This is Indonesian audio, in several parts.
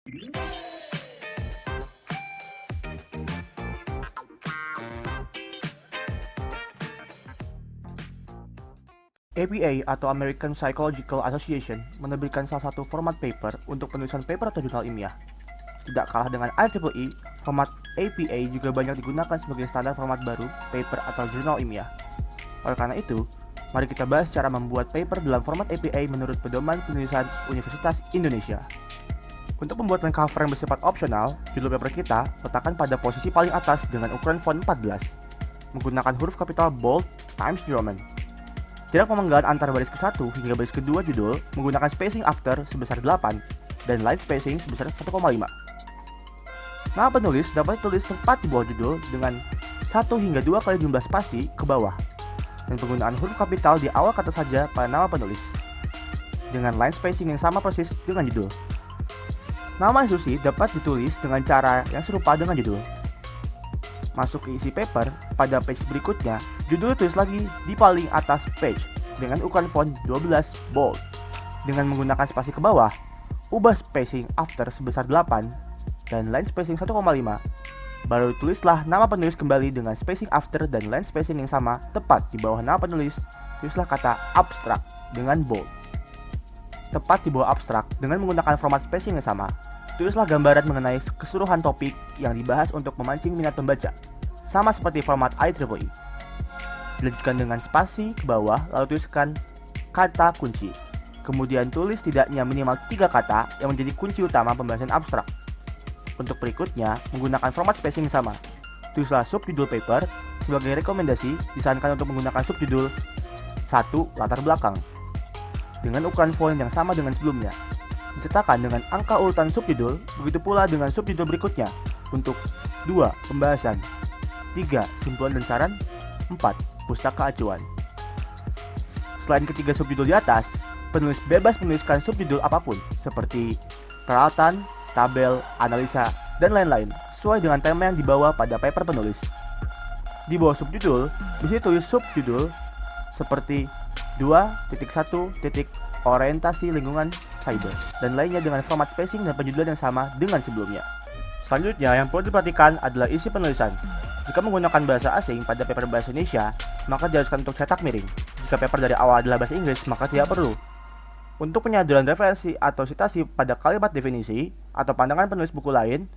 APA atau American Psychological Association menerbitkan salah satu format paper untuk penulisan paper atau jurnal ilmiah. Tidak kalah dengan IEEE, format APA juga banyak digunakan sebagai standar format baru paper atau jurnal ilmiah. Oleh karena itu, mari kita bahas cara membuat paper dalam format APA menurut pedoman penulisan Universitas Indonesia. Untuk pembuatan cover yang bersifat opsional, judul paper kita letakkan pada posisi paling atas dengan ukuran font 14, menggunakan huruf kapital bold Times New Roman. Jarak pemenggalan antara baris ke-1 hingga baris kedua judul menggunakan spacing after sebesar 8 dan line spacing sebesar 1,5. Nama penulis dapat ditulis tepat di bawah judul dengan 1 hingga 2 kali jumlah spasi ke bawah, dan penggunaan huruf kapital di awal kata saja pada nama penulis, dengan line spacing yang sama persis dengan judul. Nama institusi dapat ditulis dengan cara yang serupa dengan judul. Masuk ke isi paper, pada page berikutnya, judul tulis lagi di paling atas page dengan ukuran font 12 bold. Dengan menggunakan spasi ke bawah, ubah spacing after sebesar 8 dan line spacing 1,5. Baru tulislah nama penulis kembali dengan spacing after dan line spacing yang sama tepat di bawah nama penulis. Tulislah kata abstract dengan bold. Tepat di bawah abstract dengan menggunakan format spacing yang sama, tulislah gambaran mengenai keseluruhan topik yang dibahas untuk memancing minat pembaca, sama seperti format IEEE. Dilanjutkan dengan spasi ke bawah, lalu tuliskan kata kunci. Kemudian tulis tidaknya minimal 3 kata yang menjadi kunci utama pembahasan abstrak. Untuk berikutnya, menggunakan format spacing yang sama. Tulislah subjudul paper. Sebagai rekomendasi, disarankan untuk menggunakan subjudul 1 latar belakang dengan ukuran font yang sama dengan sebelumnya. Disertakan dengan angka urutan subjudul, begitu pula dengan subjudul berikutnya untuk 2. Pembahasan, 3. Simpulan dan saran, 4. Pustaka acuan. Selain ketiga subjudul di atas, penulis bebas menuliskan subjudul apapun seperti peralatan, tabel, analisa, dan lain-lain sesuai dengan tema yang dibawa pada paper penulis. Di bawah subjudul, bisa tulis subjudul seperti 2.1. Orientasi lingkungan cyber, dan lainnya dengan format spacing dan penjudulan yang sama dengan sebelumnya. Selanjutnya, yang perlu diperhatikan adalah isi penulisan. Jika menggunakan bahasa asing pada paper bahasa Indonesia, maka diharuskan untuk cetak miring. Jika paper dari awal adalah bahasa Inggris, maka tidak perlu. Untuk penyaduran referensi atau citasi pada kalimat definisi atau pandangan penulis buku lain,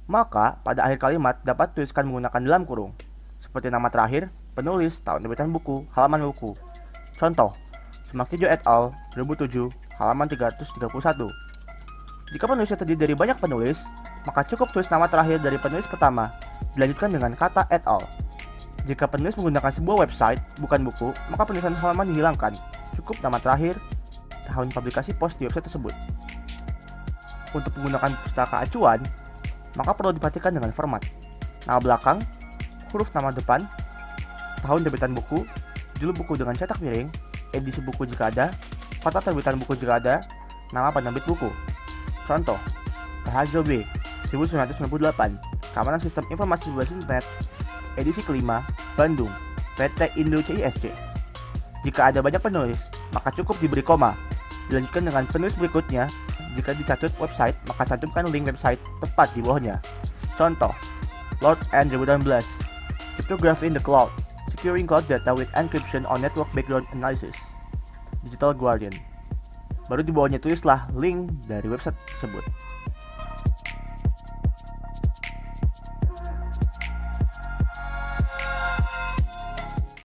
maka pada akhir kalimat dapat tuliskan menggunakan dalam kurung, seperti nama terakhir, penulis, tahun terbitan buku, halaman buku. Contoh, Smaktijo et al. 2007, halaman 331. Jika penulisnya terdiri dari banyak penulis, maka cukup tulis nama terakhir dari penulis pertama, dilanjutkan dengan kata et al. Jika penulis menggunakan sebuah website, bukan buku, maka penulisan halaman dihilangkan. Cukup nama terakhir, tahun publikasi post di website tersebut. Untuk menggunakan pustaka acuan, maka perlu diperhatikan dengan format. Nama belakang, huruf nama depan, tahun terbitan buku, judul buku dengan cetak miring, edisi buku jika ada, kota terbitan buku jika ada, nama penerbit buku. Contoh, Raharjo B. 1998, Keamanan Sistem Informasi Berbasis Internet, edisi kelima, Bandung, PT Indo CISC. Jika ada banyak penulis, maka cukup diberi koma. Dilanjutkan dengan penulis berikutnya. Jika dicatut website, maka cantumkan link website tepat di bawahnya. Contoh, Lord N 2016, Cryptography in the Cloud, Securing Cloud Data with Encryption on Network Background Analysis, Digital Guardian. Baru di bawahnya tulislah link dari website tersebut.